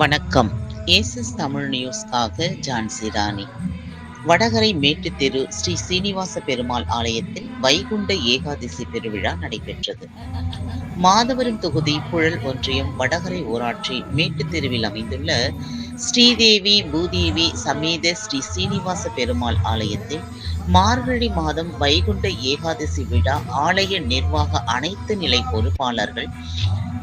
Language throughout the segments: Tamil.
வணக்கம். ஏசஸ் தமிழ் நியூஸ்க்காக ஜான்சி ராணி. வடகரை மேட்டுத்தெரு ஸ்ரீ சீனிவாச பெருமாள் ஆலயத்தில் வைகுண்ட ஏகாதசி பெருவிழா நடைபெற்றது. மாதவரம் தொகுதி புழல் ஒன்றியம் வடகரை ஊராட்சி மேட்டுத்தெருவில் அமைந்துள்ள ஸ்ரீதேவி பூதேவி சமேத ஸ்ரீ சீனிவாச பெருமாள் ஆலயத்தில் மார்கழி மாதம் வைகுண்ட ஏகாதசி விழா ஆலய நிர்வாக அனைத்து நிலை பொறுப்பாளர்கள்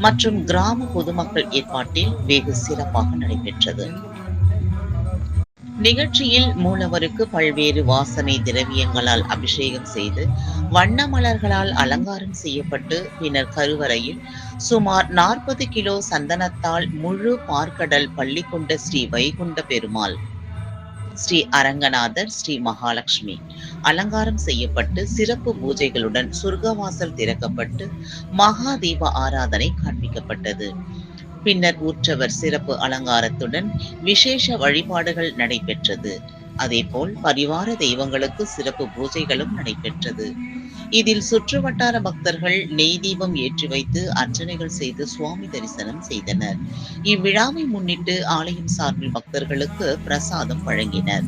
மற்றும் கிராம பொதுமக்கள் ஏற்பாட்டில் வெகு சிறப்பாக நடைபெற்றது. நிகழ்ச்சியில் மூலவருக்கு பல்வேறு வாசனை திரவியங்களால் அபிஷேகம் செய்து வண்ண மலர்களால் அலங்காரம் செய்யப்பட்டு பின்னர் கருவறையில் சுமார் 40 கிலோ சந்தனத்தால் முழு பார்க்கடல் பள்ளி கொண்ட ஸ்ரீ வைகுண்ட பெருமாள், ஸ்ரீ அரங்கநாதர், ஸ்ரீ மகாலட்சுமி அலங்காரம் செய்யப்பட்டு சிறப்பு பூஜைகளுடன் சொர்க்கவாசல் திறக்கப்பட்டு மகா தீப ஆராதனை காண்பிக்கப்பட்டது. பின்னர் ஊற்றவர் சிறப்பு அலங்காரத்துடன் விசேஷ வழிபாடுகள் நடைபெற்றது. அதேபோல் பரிவார தெய்வங்களுக்கு சிறப்பு பூஜைகளும் நடைபெற்றது. இதில் சுற்றுவட்டார பக்தர்கள் நெய் தீபம் ஏற்றி வைத்து அர்ச்சனைகள் செய்து சுவாமி தரிசனம் செய்தனர். இவ்விழாவை முன்னிட்டு ஆலயம் சார்பில் பக்தர்களுக்கு பிரசாதம் வழங்கினர்.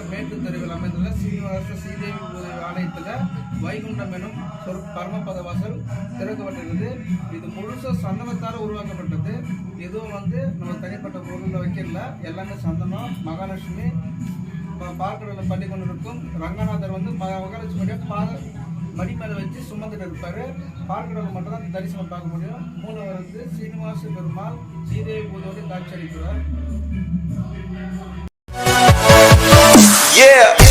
மேட்டு தெருவில் அமைந்துள்ள சீனிவாச ஸ்ரீதேவி பூதேவி ஆலயத்தில் வைகுண்டம் எனும் பரமபத வாசல் திறக்கப்பட்டிருக்குது. இது முழுச சந்தனத்தால் உருவாக்கப்பட்டது. எதுவும் நம்ம தனிப்பட்ட பொருளில் வைக்கல, எல்லாமே சந்தனம். மகாலட்சுமி பார்க்கடலில் பண்ணி கொண்டிருக்கும் ரங்கநாதர் மகாலட்சுமியுடைய மடி மேலே வச்சு சுமந்துட்டு இருப்பாரு. பார்க்கடலை மட்டும் தான் தரிசனம் பார்க்க முடியும். மூலவர் சீனிவாச பெருமாள் ஸ்ரீதேவி பூதேவி காட்சி அளிக்கிறார். Yeah.